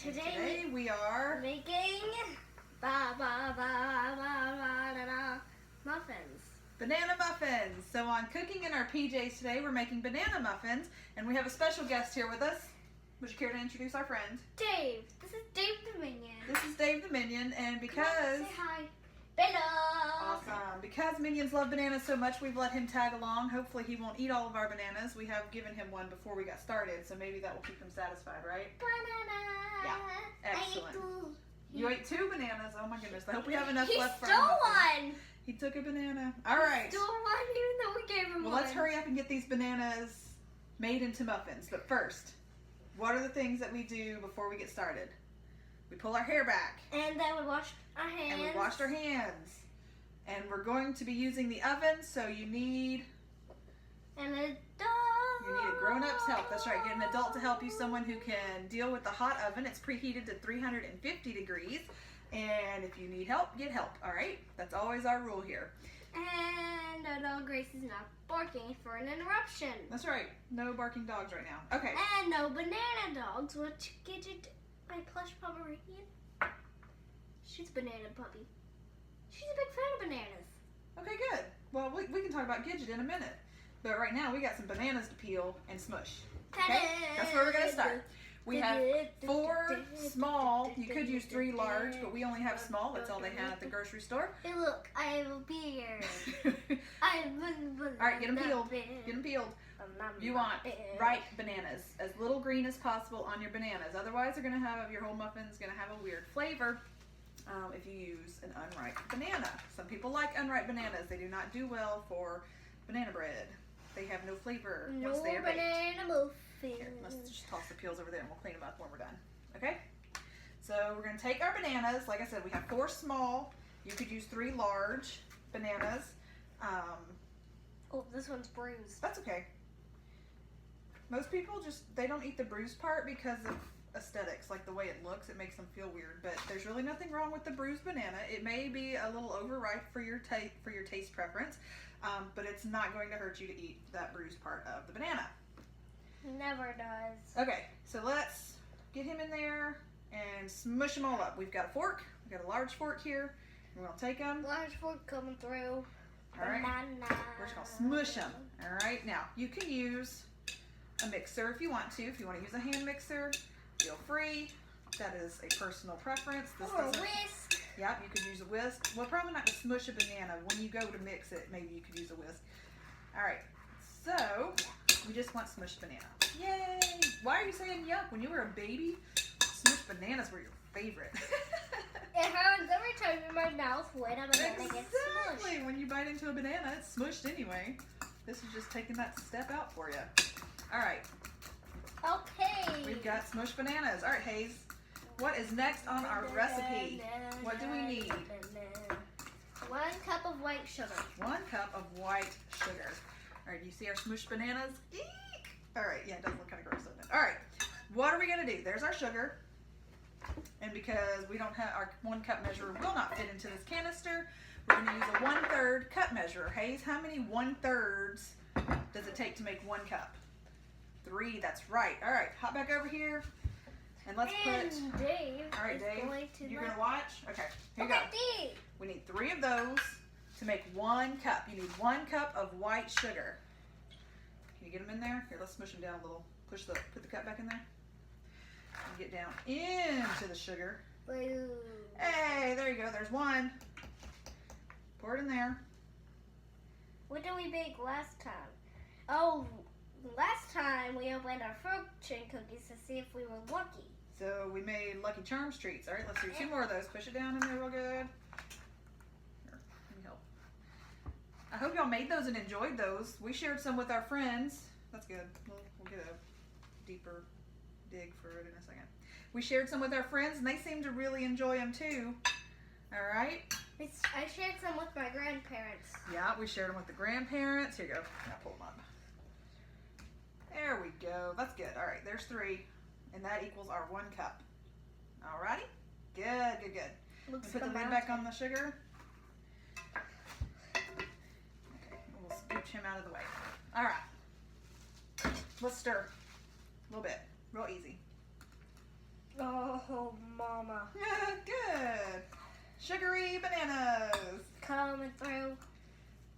Today we are making muffins. Banana muffins. So on Cooking in Our PJs today, we're making banana muffins, and we have a special guest here with us. Would you care to introduce our friend? Dave. This is Dave the Minion. This is Dave the Minion, and because... Say hi. Bella. Awesome. Because Minions love bananas so much, we've let him tag along. Hopefully he won't eat all of our bananas. We have given him one before we got started, so maybe that will keep him satisfied, right? Banana. Yeah. Excellent. I ate two. You ate 2 bananas. Oh my goodness. I hope we have enough He left for stole our muffins. one. He took a banana. All right. He stole one even though we gave him Well, one. let's hurry up and get these bananas made into muffins. But first, what are the things that we do before we get started? We pull our hair back. And then we wash our hands. And we washed our hands. And we're going to be using the oven, so you need... An adult. You need a grown-up's help. That's right. Get an adult to help you, someone who can deal with the hot oven. It's preheated to 350 degrees. And if you need help, get help. All right? That's always our rule here. And our dog Grace is not barking for an interruption. That's right. No barking dogs right now. Okay. And no banana dogs, which Gidget, my plush Pomeranian, she's a banana puppy. She's a big fan of bananas. Okay, good. Well, we can talk about Gidget in a minute. But right now, we got some bananas to peel and smush. Okay? That's where we're going to start. We have 4 small. You could use 3 large, but we only have small. That's all they had at the grocery store. Hey, look, I have a beard. All right, get them peeled. Get them peeled. You want ripe bananas, as little green as possible on your bananas. Otherwise, they're going to have, your whole muffin's going to have a weird flavor if you use an unripe banana. Some people like unripe bananas. They do not do well for banana bread. They have no flavor once they are baked. Banana muffins. Here, let's just toss the peels over there and we'll clean them up when we're done. Okay? So we're going to take our bananas. Like I said, we have 4 small. You could use 3 large bananas. Oh, this one's bruised. That's okay. Most people they don't eat the bruised part because of aesthetics, like the way it looks. It makes them feel weird, but there's really nothing wrong with the bruised banana. It may be a little overripe for your taste preference, but it's not going to hurt you to eat that bruised part of the banana. Never does. Okay, so let's get him in there and smush them all up. We've got a fork. We've got a large fork here. We're going to take them. Large fork coming through. All right. Banana. We're just going to smush them. All right. Now, you can use a mixer if you want to. If you want to use a hand mixer, feel free. That is a personal preference. Or a whisk. Yep, you could use a whisk. Well, probably not to smush a banana. When you go to mix it, maybe you could use a whisk. All right. So, we just want smushed banana. Yay! Why are you saying yuck? When you were a baby, smushed bananas were your favorite. It happens every time in my mouth when a banana gets smushed. Exactly. When you bite into a banana, it's smushed anyway. This is just taking that step out for you. All right. Okay. We've got smushed bananas. All right, Hayes. What is next on our recipe? What do we need? 1 cup of white sugar. 1 cup of white sugar. All right, you see our smushed bananas? Eek! All right, yeah, it does look kind of gross, doesn't it? All right, what are we going to do? There's our sugar. And because we don't have our 1 cup measure will not fit into this canister, we're going to use a 1/3 cup measure. Hayes, how many 1/3s does it take to make 1 cup? 3, that's right. All right, hop back over here. And let's put... Dave. All right, Dave, you're going to watch? Okay, here you go. Dave. We need 3 of those to make 1 cup. You need 1 cup of white sugar. Can you get them in there? Here, let's smush them down a little. Put the cup back in there. And get down into the sugar. Boom. Hey, there you go. There's 1. Pour it in there. What did we bake last time? Oh, last time we opened our fortune cookies to see if we were lucky. So we made Lucky Charms treats. All right, let's do 2 more of those. Push it down in there real good. Here, let me help. I hope y'all made those and enjoyed those. We shared some with our friends. That's good. We'll get a deeper dig for it in a second. We shared some with our friends, and they seemed to really enjoy them too. All right. I shared some with my grandparents. Yeah, we shared them with the grandparents. Here you go. Now pull them up. There we go. That's good. All right, there's 3, and that equals our 1 cup. All righty. Good, good, good. Looks Put the lid back on the sugar. Okay, we'll scooch him out of the way. All right. Let's stir a little bit, real easy. Oh, mama. Good. Sugary bananas. Coming through.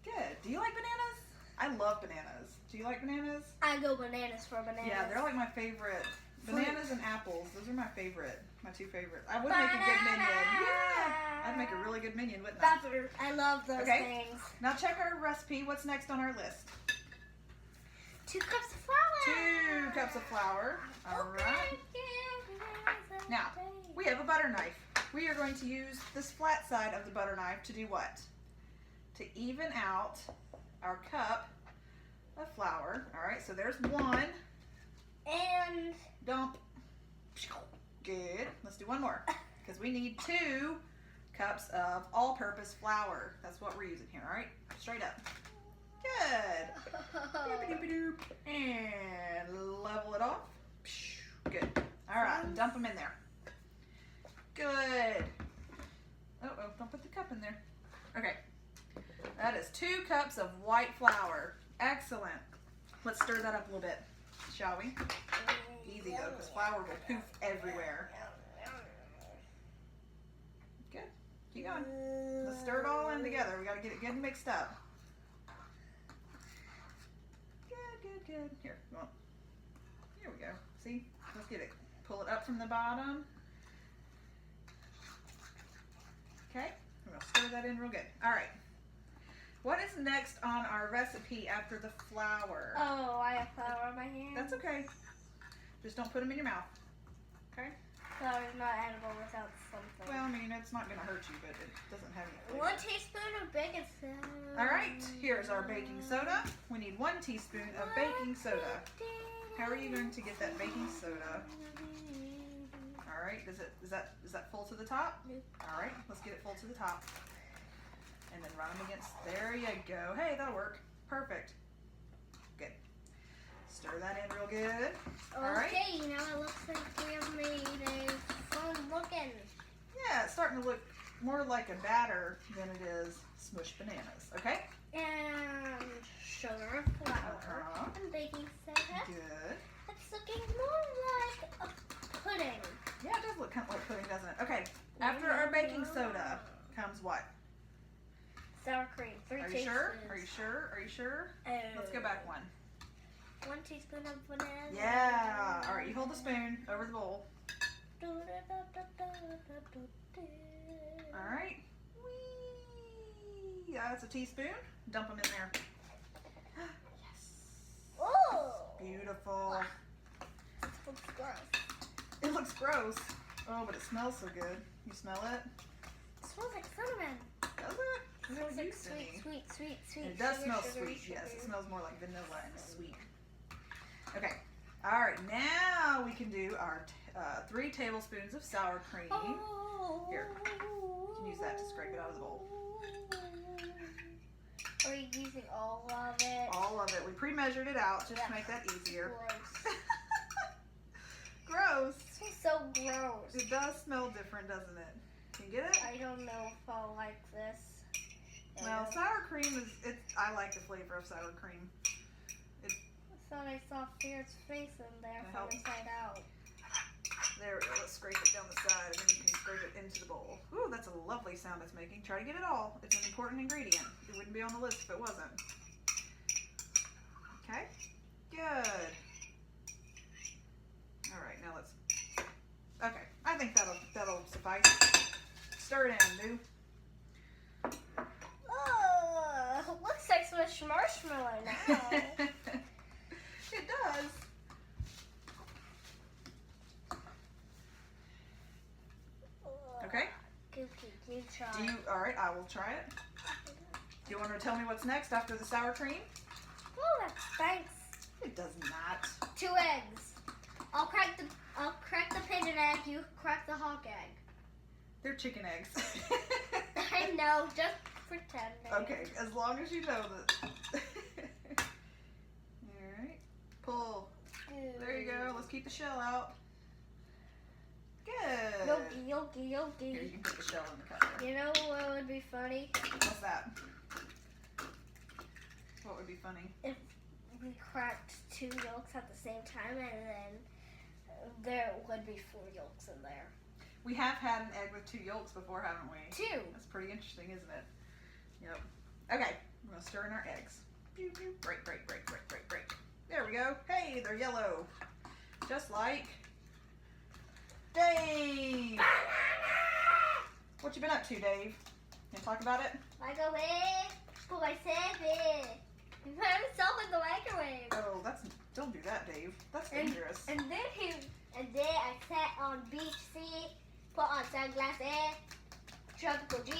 Good. Do you like bananas? I love bananas. Do you like bananas? I go bananas for bananas. Yeah, they're like my favorite. Bananas and apples. Those are my favorite. My two favorites. I would make a good minion. Yeah. I'd make a really good minion, wouldn't I? I love those things. Now check our recipe. What's next on our list? 2 cups of flour. 2 cups of flour. All right. Now, we have a butter knife. We are going to use this flat side of the butter knife to do what? To even out our cup of flour. All right, so there's 1. And Dump. Good. Let's do 1 more because we need 2 cups of all-purpose flour. That's what we're using here, all right? Straight up. Good. Doop-a-doop-a-doop. And level it off. Good. All right, dump them in there. Good. Uh-oh, don't put the cup in there. Okay. That is 2 cups of white flour. Excellent. Let's stir that up a little bit, shall we? Easy though, because flour will poof everywhere. Good. Keep going. Let's stir it all in together. We got to get it good and mixed up. Good. Here, come on. Here we go. See? Let's get it. Pull it up from the bottom. Okay. I'm going to stir that in real good. All right. What is next on our recipe after the flour? Oh, I have flour on my hand. That's okay. Just don't put them in your mouth. Okay? Flour is not edible without something. Well, I mean, it's not going to hurt you, but it doesn't have any flavor. 1 teaspoon of baking soda. All right, here's our baking soda. We need 1 teaspoon of baking soda. How are you going to get that baking soda? All right, is that full to the top? Nope. All right, let's get it full to the top. And then run them against, there you go. Hey, that'll work. Perfect. Good. Stir that in real good. All right. Okay, it looks like we have made a fun looking. Yeah, it's starting to look more like a batter than it is smushed bananas. Okay? And sugar, flour, and baking soda. Good. It's looking more like a pudding. Yeah, it does look kind of like pudding, doesn't it? Okay. After our baking soda comes what? Sour cream. 3 Are you tablespoons. sure? Are you sure? Are you sure? Let's go back 1. 1 teaspoon of banana. Yeah. All right, you hold the spoon over the bowl. All right. Whee! That's a teaspoon. Dump them in there. Yes. Oh! Beautiful. This looks gross. It looks gross. Oh, but it smells so good. You smell it? It smells like cinnamon. Does it? It smells like sweet. It does Sugar, smell sugar, sweet, sugar. yes. It smells more like vanilla and sweet. Okay. All right, now we can do our 3 tablespoons of sour cream. Oh. Here. You can use that to scrape it out of the bowl. Are you using all of it? All of it. We pre-measured it out just to make that easier. Gross. Gross. It smells so gross. It does smell different, doesn't it? Can you get it? I don't know if I'll like this. Well, sour cream I like the flavor of sour cream. I thought I saw Fear's face in there from help. inside out. There we go. Let's scrape it down the side, and then you can scrape it into the bowl. Ooh, that's a lovely sound it's making. Try to get it all. It's an important ingredient. It wouldn't be on the list if it wasn't. Okay. Good. All right, now let's. Okay, I think that'll suffice. Stir it in, boo. Oh, looks like some marshmallow now. It does. Okay. You try. All right, I will try it. Do you want to tell me what's next after the sour cream? Oh, that stinks. It does not. 2 eggs. I'll crack the pigeon egg. You crack the hawk egg. They're chicken eggs. I know, just pretending. Okay, as long as you know that. All right, pull. There you go. Let's keep the shell out. Good. Yogi. Here, you can put the shell in the cup. You know what would be funny? What's that? What would be funny? If we cracked 2 yolks at the same time and then there would be 4 yolks in there. We have had an egg with 2 yolks before, haven't we? 2. That's pretty interesting, isn't it? Yep. Okay, we're gonna stir in our eggs. Pew, pew. Break, break, break, break, break, break. There we go. Hey, they're yellow. Just like Dave. What you been up to, Dave? You talk about it? Microwave for myself. I'm myself in the microwave. Oh, don't do that, Dave. That's dangerous. And then I sat on beach seat, put on sunglasses, tropical G.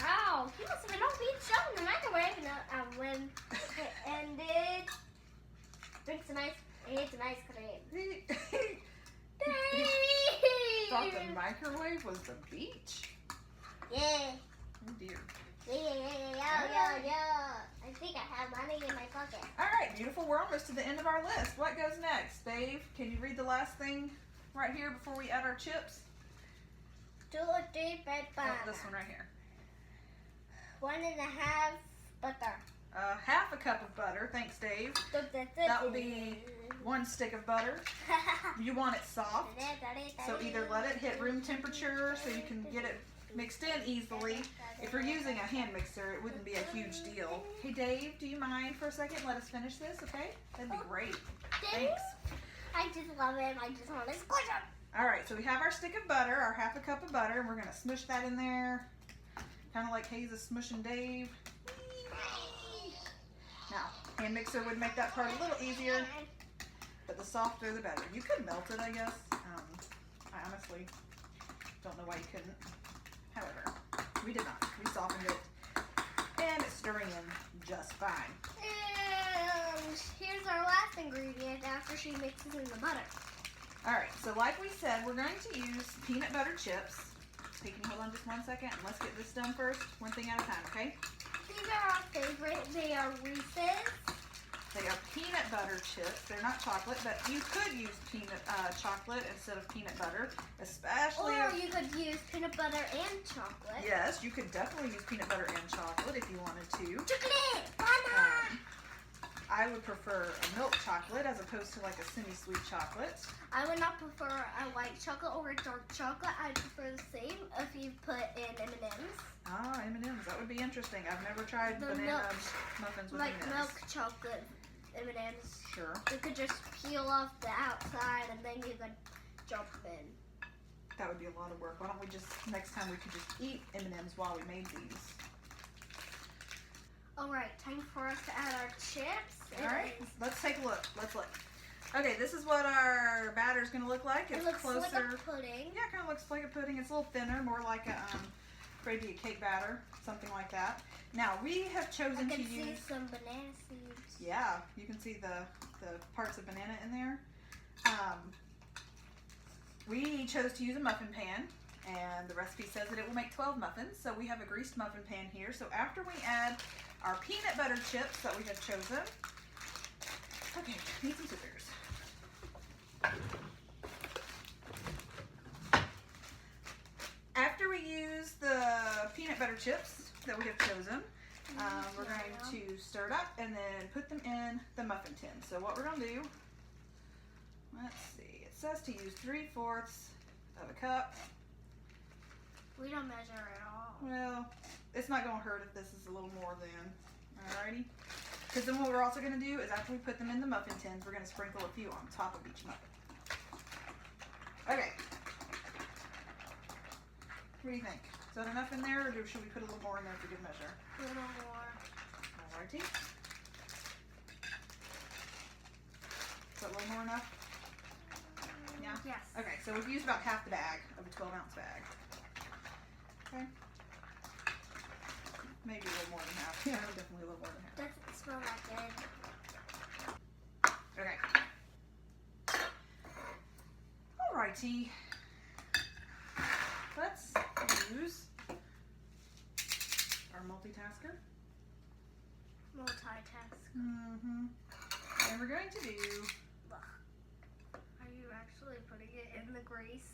Oh, he must have been on beach stuff in the microwave, and when it ended, ate some ice cream. Thought the microwave was the beach? Yeah. Oh dear. Yeah. I think I have money in my pocket. All right, beautiful. We're almost to the end of our list. What goes next? Dave, can you read the last thing right here before we add our chips? 2 or 3 bread butter. Oh, this one right here. 1.5 butter. Half a cup of butter. Thanks, Dave. That would be 1 stick of butter. You want it soft, so either let it hit room temperature so you can get it mixed in easily. If you're using a hand mixer, it wouldn't be a huge deal. Hey, Dave, do you mind for a second? Let us finish this, okay? That'd be great. Thanks. I just love him. I just want to squish him. All right, so we have our stick of butter, our half a cup of butter, and we're going to smush that in there, kind of like Hayes is smushing Dave. Now, hand mixer would make that part a little easier, but the softer the better. You could melt it, I guess. I honestly don't know why you couldn't. However, we did not. We softened it, and it's stirring in just fine. And here's our last ingredient after she mixes in the butter. All right, so like we said, we're going to use peanut butter chips. Hey, can you hold on just 1 second? And let's get this done first, one thing at a time, okay? These are our favorite. They are Reese's. They are peanut butter chips. They're not chocolate, but you could use chocolate instead of peanut butter, especially. Or you could use peanut butter and chocolate. Yes, you could definitely use peanut butter and chocolate if you wanted to. Chocolate! Banana! I would prefer a milk chocolate as opposed to like a semi-sweet chocolate. I would not prefer a white chocolate or a dark chocolate. I prefer the same if you put in M&M's. Ah, M&M's. That would be interesting. I've never tried The banana milk, muffins with like M&M's. milk chocolate M&M's. Sure. You could just peel off the outside and then you could drop them in. That would be a lot of work. Why don't we just, next time we could just eat M&M's while we made these. Alright, time for us to add our chips. Alright, let's take a look. Let's look. Okay, this is what our batter is going to look like. It's it looks closer. like a pudding. Yeah, it kind of looks like a pudding. It's a little thinner, more like a maybe a cake batter, something like that. Now we have chosen I to can see use. some banana seeds. Yeah, you can see the parts of banana in there. We chose to use a muffin pan, and the recipe says that it will make 12 muffins. So we have a greased muffin pan here. So after we add our peanut butter chips that we have chosen, okay, need some scissors. After we use the peanut butter chips that we have chosen, we're going to stir it up and then put them in the muffin tin. So what we're going to do, let's see, it says to use 3/4 of a cup. We don't measure at all. Well, it's not going to hurt if this is a little more than, alrighty? Because then what we're also going to do is after we put them in the muffin tins, we're going to sprinkle a few on top of each muffin. Okay. What do you think? Is that enough in there, or should we put a little more in there for good measure? A little more. Alrighty. Is that a little more enough? Yeah? Yes. Okay, so we've used about half the bag of a 12-ounce bag. Okay. Maybe a little more than half. Yeah, definitely a little more than half. Doesn't smell that good. Okay. Alrighty. Let's use our multitasker. Multitask. And we're going to do. Are you actually putting it in the grease?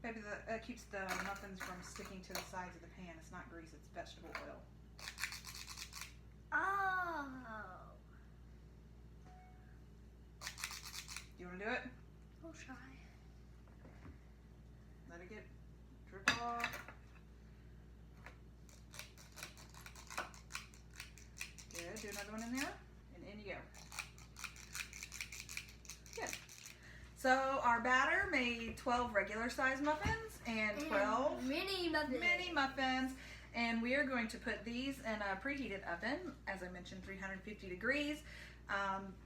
Maybe that keeps the muffins from sticking to the sides of the pan. It's not grease, it's vegetable oil. Oh. Do you want to do it? made 12 regular size muffins and 12 mini muffins. And we are going to put these in a preheated oven, as I mentioned, 350 degrees.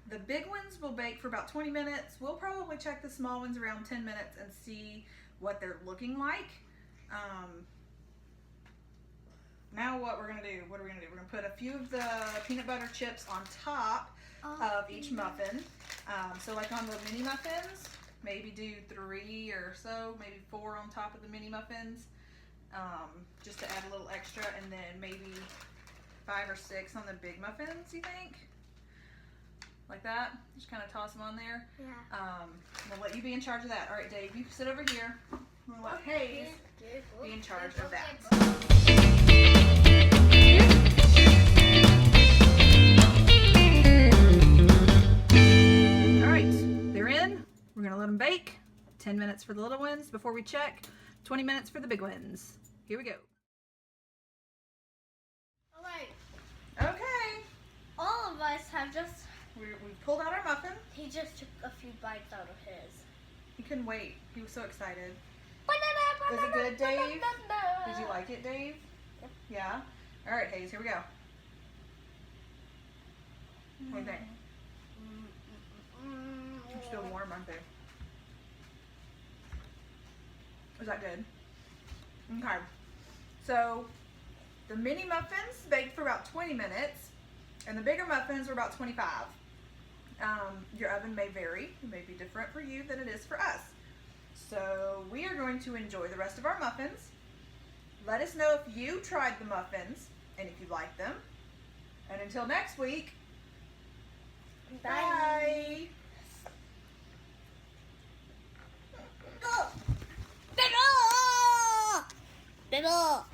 The big ones will bake for about 20 minutes. We'll probably check the small ones around 10 minutes and see what they're looking like. Now what we're gonna do, We're gonna put a few of the peanut butter chips on top of each muffin. So like on the mini muffins, maybe do 3 or so, maybe 4 on top of the mini muffins, just to add a little extra, and then maybe 5 or 6 on the big muffins, you think? Like that? Just kind of toss them on there. Yeah. We'll let you be in charge of that. All right, Dave, you sit over here. We'll let Hayes be in charge of that. All right, they're in. We're gonna let them bake. 10 minutes for the little ones before we check. 20 minutes for the big ones. Here we go. Alright, Okay. all of us have just. We pulled out our muffin. He just took a few bites out of his. He couldn't wait. He was so excited. Is it good, Dave? Did you like it, Dave? Yep. Yeah? All right, Hayes, here we go. What do you think? They're still warm, aren't they? Is that good? Okay. So, the mini muffins baked for about 20 minutes, and the bigger muffins were about 25. Your oven may vary. It may be different for you than it is for us. So we are going to enjoy the rest of our muffins. Let us know if you tried the muffins and if you like them. And until next week, bye. Bye.